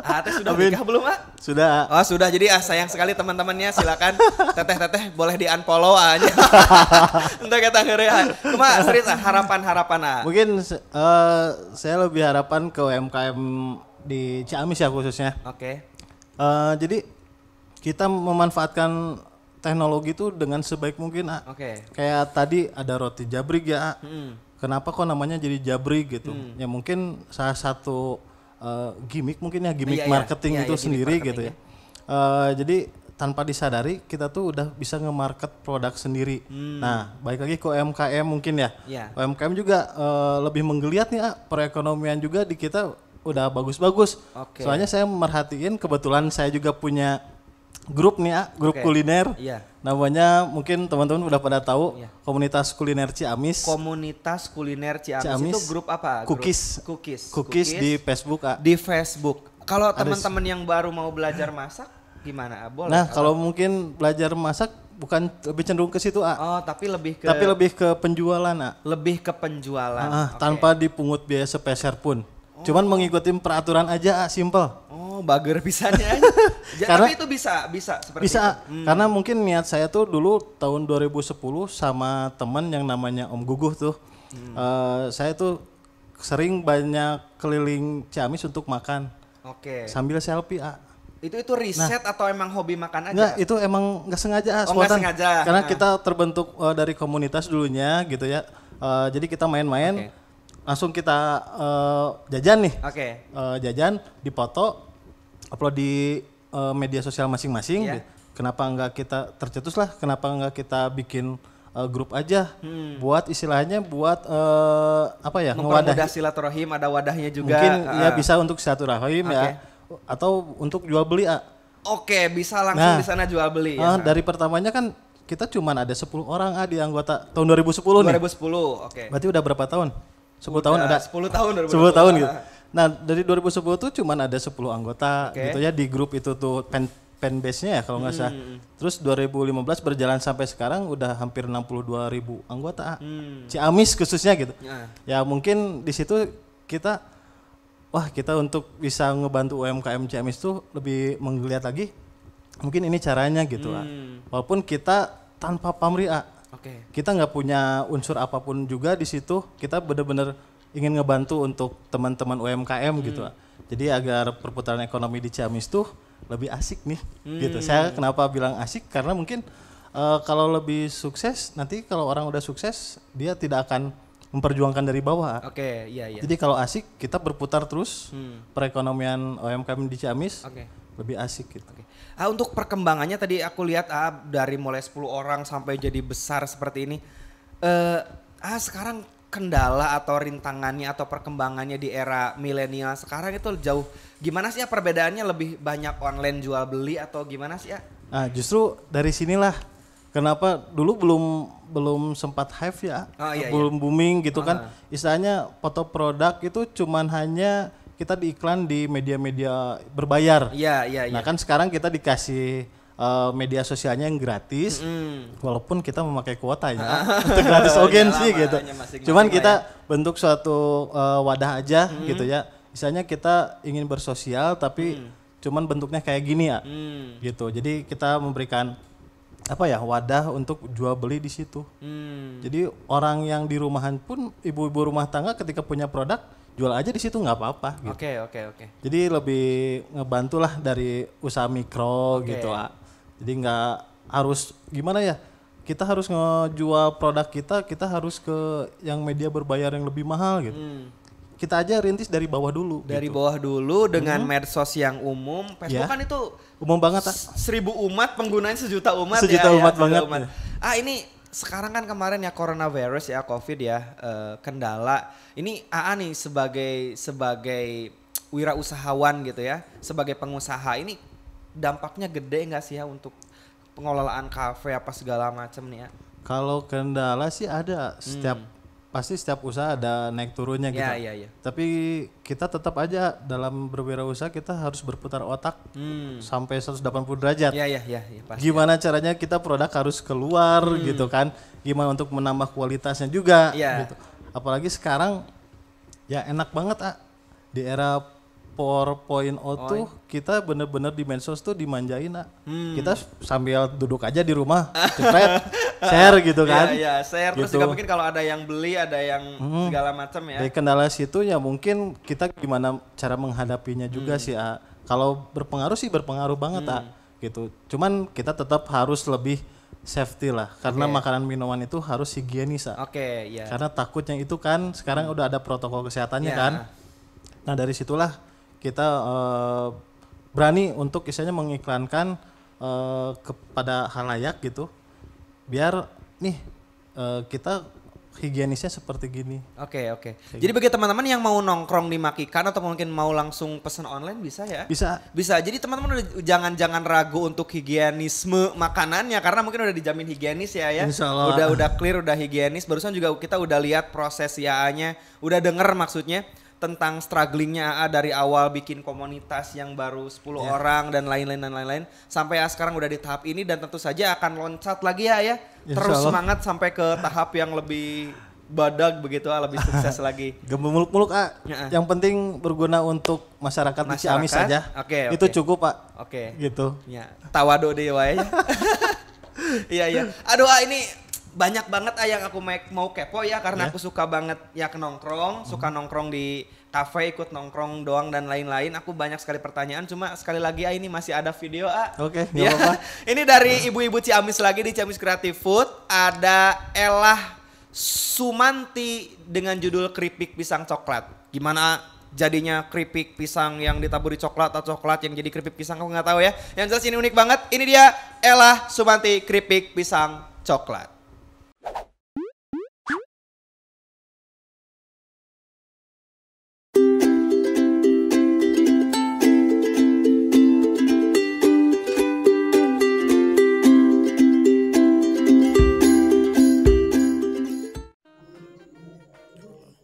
Teh sudah nikah belum Sudah. Oh sudah, jadi sayang sekali teman-temannya, silakan teteh boleh di unfollow aja. Entah kata ngeri. Cuma serius harapan. Mungkin saya lebih harapan ke UMKM di Ciamis ya khususnya. Oke. Jadi kita memanfaatkan teknologi itu dengan sebaik mungkin. Oke. Kayak tadi ada roti jabrik ya. Kenapa kok namanya jadi jabrik gitu? Ya mungkin salah satu gimmick mungkin ya, gimmick marketing itu sendiri gitu ya. Jadi tanpa disadari kita tuh udah bisa nge-market produk sendiri. Nah, balik lagi ke UMKM mungkin ya. UMKM juga lebih menggeliat nih perekonomian juga di kita udah bagus-bagus. Soalnya saya merhatiin, kebetulan saya juga punya grup nih grup kuliner. Namanya mungkin teman-teman udah pada tahu, Komunitas Kuliner Ciamis. Komunitas Kuliner Ciamis itu grup apa? Cookies di Facebook. Di Facebook. Kalau teman-teman yang baru mau belajar masak gimana? Boleh. Nah, kalau mungkin belajar masak bukan lebih cenderung ke situ Oh, tapi lebih ke penjualan Lebih ke penjualan. Tanpa dipungut biaya sepeser pun. Cuman mengikuti peraturan aja simple. Oh, bager pisannya aja. Tapi itu bisa seperti itu. Karena mungkin niat saya tuh dulu tahun 2010 sama teman yang namanya Om Guguh tuh. Saya tuh sering banyak keliling Ciamis untuk makan. Sambil selfie Itu riset atau emang hobi makan aja? Enggak, itu emang nggak sengaja spontan. Nggak sengaja. Karena kita terbentuk dari komunitas dulunya gitu ya. Jadi kita main-main. Langsung kita jajan nih. Jajan, dipoto, upload di media sosial masing-masing. Kenapa enggak kita tercetus lah? Kenapa enggak kita bikin grup aja? Buat istilahnya apa ya? Mempermudah silaturahim, ada wadahnya juga. Mungkin ya bisa untuk silaturahim ya, atau untuk jual beli. Bisa langsung di sana jual beli. Dari pertamanya kan kita cuman ada 10 orang di anggota tahun 2010 nih. 2010, Berarti udah berapa tahun? 10 tahun ada. 10 tahun. 10 tahun gitu. Nah, dari 2010 tuh cuman ada 10 anggota gitu ya di grup itu tuh fanbase-nya ya kalau nggak salah. Terus 2015 berjalan sampai sekarang udah hampir 62.000 anggota. Ciamis khususnya gitu. Ya mungkin di situ kita untuk bisa ngebantu UMKM Ciamis tuh lebih menggeliat lagi. Mungkin ini caranya gitu. Walaupun kita tanpa pamrih kita nggak punya unsur apapun juga di situ, kita benar-benar ingin ngebantu untuk teman-teman UMKM gitu. Jadi agar perputaran ekonomi di Ciamis tuh lebih asik nih gitu. Saya kenapa bilang asik, karena mungkin kalau lebih sukses, nanti kalau orang udah sukses dia tidak akan memperjuangkan dari bawah. Jadi kalau asik, kita berputar terus perekonomian UMKM di Ciamis lebih asik gitu. Untuk perkembangannya tadi aku lihat dari mulai 10 orang sampai jadi besar seperti ini. Sekarang kendala atau rintangannya atau perkembangannya di era milenial sekarang itu jauh gimana sih ya, perbedaannya lebih banyak online jual beli atau gimana sih ya? Nah, justru dari sinilah kenapa dulu belum sempat hype ya, belum booming gitu kan. Istilahnya foto produk itu cuman hanya kita diiklan di media-media berbayar. Iya. Nah kan sekarang kita dikasih media sosialnya yang gratis, walaupun kita memakai kuota ya, untuk gratis ogen sih gitu. Cuman kita bentuk suatu wadah aja gitu ya. Misalnya kita ingin bersosial tapi cuman bentuknya kayak gini ya, gitu. Jadi kita memberikan wadah untuk jual beli di situ. Jadi orang yang di rumahan pun ibu-ibu rumah tangga ketika punya produk jual aja di situ nggak apa-apa. Gitu. Oke. Jadi lebih ngebantu lah dari usaha mikro gitu. Jadi nggak harus gimana ya. Kita harus ngejual produk kita harus ke yang media berbayar yang lebih mahal gitu. Kita aja rintis dari bawah dulu. Dari bawah dulu dengan medsos yang umum. Facebook kan itu umum banget. 1000 umat, penggunanya 1 juta umat. Sejuta umat banget. Ini sekarang kan kemarin ya coronavirus ya, COVID ya, kendala. Ini AA nih sebagai wirausahawan gitu ya, sebagai pengusaha ini dampaknya gede nggak sih ya untuk pengelolaan kafe apa segala macam nih ya? Kalau kendala sih ada, pasti setiap usaha ada naik turunnya gitu. Iya. Tapi kita tetap aja dalam berwirausaha kita harus berputar otak sampai 180 derajat. Iya, pasti. Gimana caranya kita produk harus keluar gitu kan? Gimana untuk menambah kualitasnya juga gitu. Apalagi sekarang ya enak banget di era 4.0 tuh kita bener-bener di medsos tuh dimanjain Kita sambil duduk aja di rumah cepet share gitu kan. Iya, share gitu. Terus juga mungkin kalau ada yang beli, ada yang segala macam ya. Dari kendala situ ya mungkin kita gimana cara menghadapinya juga sih Kalau berpengaruh sih berpengaruh banget gitu. Cuman kita tetap harus lebih safety lah karena makanan minuman itu harus higienis Karena takutnya itu kan sekarang udah ada protokol kesehatannya kan. Nah dari situlah kita berani untuk istilahnya mengiklankan kepada halayak gitu biar nih kita higienisnya seperti gini. Oke. Jadi bagi teman-teman yang mau nongkrong di Makikan atau mungkin mau langsung pesan online bisa ya? Bisa. Jadi teman-teman jangan ragu untuk higienisme makanannya karena mungkin udah dijamin higienis ya. Udah clear, udah higienis. Barusan juga kita udah lihat proses IA-nya, udah denger maksudnya tentang strugglingnya AA dari awal bikin komunitas yang baru 10 orang dan lain-lain sampai sekarang udah di tahap ini dan tentu saja akan loncat lagi ya. Terus semangat sampai ke tahap yang lebih badag begitu lebih sukses lagi. Gak muluk-muluk Yang penting berguna untuk masyarakat di Ciamis saja. Itu cukup Gitu. Ya. Tawado deh wae. Iya. Aduh ini banyak banget yang aku mau kepo ya karena aku suka banget ya nongkrong, suka nongkrong di kafe, ikut nongkrong doang dan lain-lain. Aku banyak sekali pertanyaan, cuma sekali lagi ini masih ada video Oke, ya. apa-apa. Ini dari ibu-ibu Ciamis lagi di Ciamis Creative Food, ada Elah Sumanti dengan judul keripik pisang coklat. Gimana jadinya keripik pisang yang ditaburi coklat atau coklat yang jadi keripik pisang aku nggak tahu ya. Yang jelas ini unik banget. Ini dia Elah Sumanti keripik pisang coklat.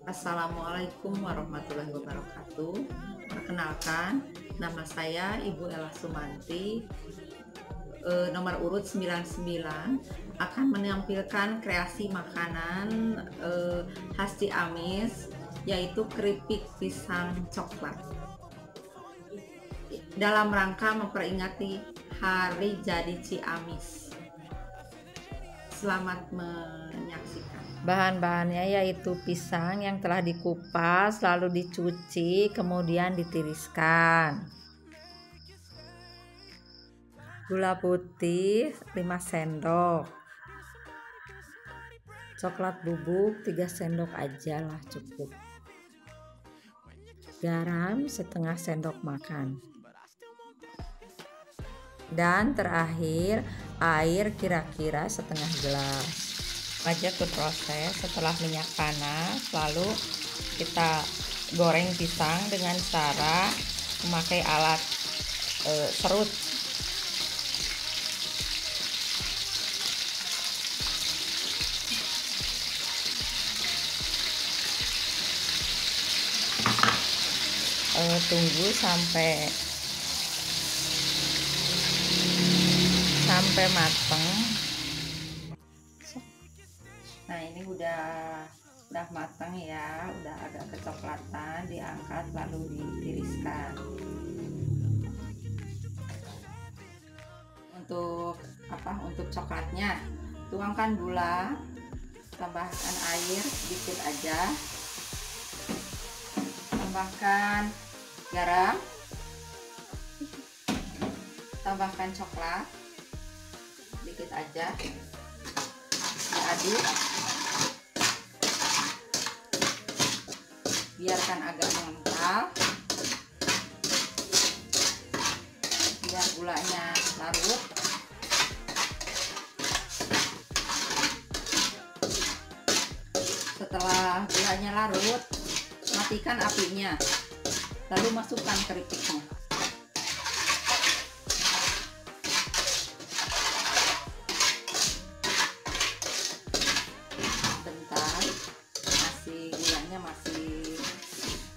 Assalamualaikum warahmatullahi wabarakatuh. Perkenalkan, nama saya Ibu Elah Sumanti, nomor urut 99, akan menampilkan kreasi makanan khas Ciamis, yaitu keripik pisang coklat. Dalam rangka memperingati Hari Jadi Ciamis. Selamat menyaksikan. Bahan-bahannya yaitu pisang yang telah dikupas, lalu dicuci, kemudian ditiriskan. Gula putih 5 sendok. Coklat bubuk 3 sendok aja lah cukup. Garam setengah sendok makan. Dan terakhir air kira-kira setengah gelas. aja ke proses. Setelah minyak panas, lalu kita goreng pisang dengan cara memakai alat serut. Tunggu sampai mateng. Nah, ini udah mateng ya, udah agak kecoklatan, diangkat lalu ditiriskan. Untuk coklatnya, tuangkan gula, tambahkan air sedikit aja, tambahkan garam, tambahkan coklat sedikit aja, diaduk, biarkan agak mengental, biar gulanya larut. Setelah gulanya larut, matikan apinya, lalu masukkan keripiknya. Bentar, gulanya masih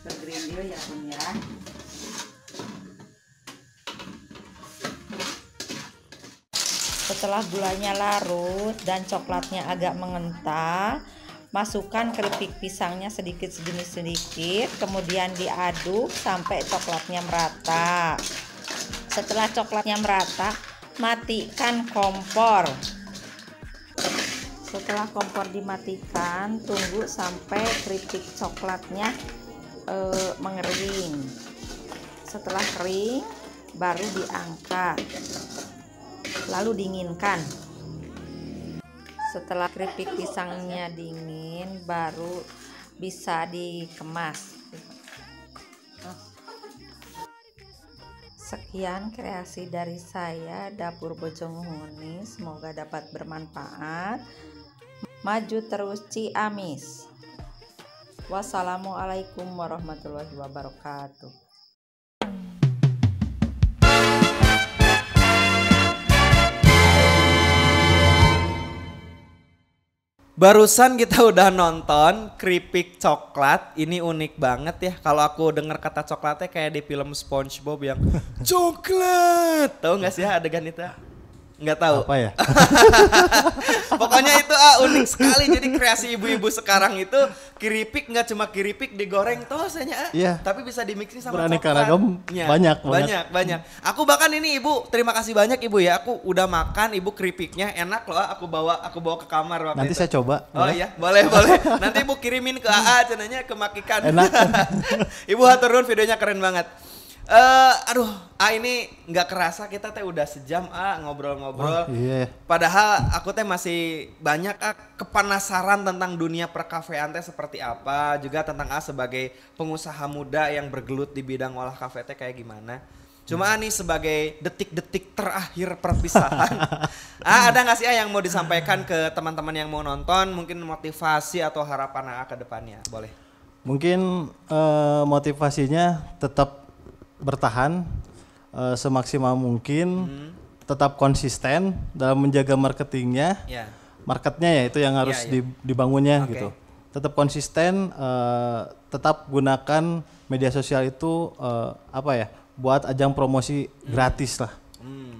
bergerindil ya Bun ya. Setelah gulanya larut dan coklatnya agak mengental, masukkan keripik pisangnya sedikit demi sedikit, kemudian diaduk sampai coklatnya merata. Setelah coklatnya merata, matikan kompor. Setelah kompor dimatikan, tunggu sampai keripik coklatnya mengering. Setelah kering, baru diangkat, lalu dinginkan. Setelah keripik pisangnya dingin, baru bisa dikemas. Sekian kreasi dari saya, Dapur Bojonghuni. Semoga dapat bermanfaat. Maju terus Ciamis. Wassalamualaikum warahmatullahi wabarakatuh. Barusan kita udah nonton keripik coklat, ini unik banget ya. Kalau aku dengar kata coklatnya kayak di film SpongeBob yang coklat. Tahu nggak sih adegan itu? Nggak tahu. Apa ya? Pokoknya itu unik sekali. Jadi kreasi ibu-ibu sekarang itu keripik nggak cuma keripik digoreng tosanya, tapi bisa dimixin sama beraneka coklat. ragam, banyak. Aku bahkan ini ibu, terima kasih banyak ibu ya. Aku udah makan ibu keripiknya enak loh. Aku bawa ke kamar waktu Nanti itu. saya coba. Oh iya, boleh. Nanti ibu kirimin ke AA cenanya ke Makikan. Enak. Ibu hatur nuhun, videonya keren banget. Ini nggak kerasa kita teh udah sejam ngobrol-ngobrol. Iya. Padahal aku teh masih banyak kepanasaran tentang dunia perkafean teh seperti apa, juga tentang sebagai pengusaha muda yang bergelut di bidang olah kafe teh kayak gimana. Cuma nih sebagai detik-detik terakhir perpisahan, ada nggak sih yang mau disampaikan ke teman-teman yang mau nonton, mungkin motivasi atau harapan ke depannya, boleh? Mungkin motivasinya tetap bertahan semaksimal mungkin, tetap konsisten dalam menjaga marketingnya, marketnya ya itu yang harus dibangunnya gitu. Tetap konsisten, tetap gunakan media sosial itu buat ajang promosi gratis lah.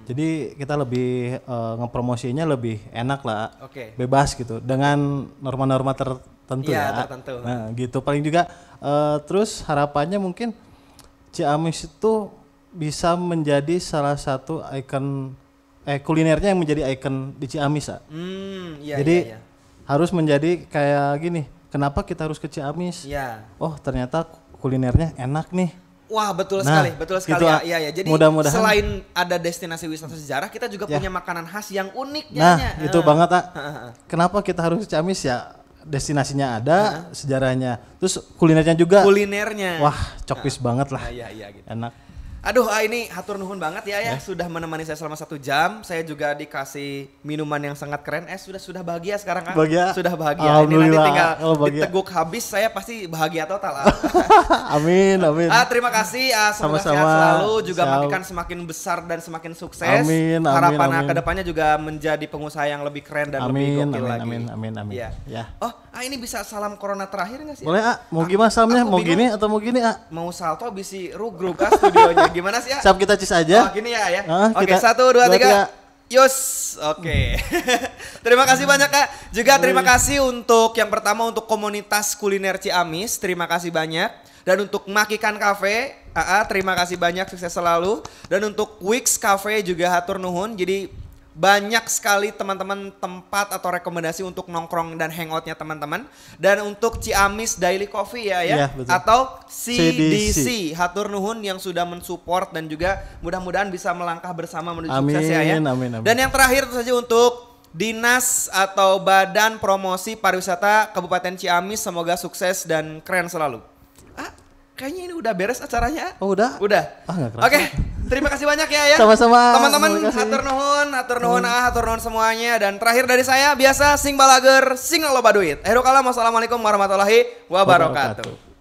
Jadi kita lebih ngepromosinya lebih enak lah, bebas gitu dengan norma-norma tertentu ya. Tertentu. Nah gitu paling juga terus harapannya mungkin Ciamis itu bisa menjadi salah satu ikon kulinernya yang menjadi ikon di Ciamis. Jadi harus menjadi kayak gini, kenapa kita harus ke Ciamis? Oh ternyata kulinernya enak nih. Wah betul sekali gitu, ya. Jadi selain ada destinasi wisata sejarah, kita juga punya makanan khas yang unik. Itu banget Kenapa kita harus ke Ciamis ya? Destinasinya ada, sejarahnya, terus kulinernya juga. Wah cokis banget lah. Gitu. Enak. Aduh, ini hatur nuhun banget ya sudah menemani saya selama 1 jam. Saya juga dikasih minuman yang sangat keren. Sudah bahagia sekarang kan? Bahagia. Sudah bahagia. Ini nanti tinggal diteguk habis, saya pasti bahagia total. Amin. Terima kasih. Semoga sehat selalu, juga makin semakin besar dan semakin sukses. Harapan kedepannya juga menjadi pengusaha yang lebih keren dan lebih gokil lagi. Amin. Ya. Oh, ini bisa salam corona terakhir nggak sih? Boleh, mau gimana salamnya? Mau gini atau mau gini, Mau salto bisi rugrug kan studionya. Gimana sih, Siap, kita cis aja. Gini ya. Oke, 1, 2, 3. Yus. Oke. Terima kasih banyak, Kak. Juga terima kasih untuk yang pertama untuk komunitas kuliner Ciamis. Terima kasih banyak. Dan untuk Makikan Cafe, terima kasih banyak, sukses selalu. Dan untuk Wix Cafe juga hatur nuhun. Jadi banyak sekali teman-teman tempat atau rekomendasi untuk nongkrong dan hangoutnya teman-teman. Dan untuk Ciamis Daily Coffee ya atau CDC. Hatur nuhun yang sudah mensupport dan juga mudah-mudahan bisa melangkah bersama menuju sukses ya. Amin. Dan yang terakhir itu saja untuk Dinas atau Badan Promosi Pariwisata Kabupaten Ciamis, semoga sukses dan keren selalu. Kayaknya ini udah beres acaranya. Oh, udah? Udah. Oke. Terima kasih banyak ya. Sama-sama. Teman-teman, hatur nuhun semuanya. Dan terakhir dari saya, biasa sing balager, sing loba duit. Wassalamualaikum warahmatullahi wabarakatuh.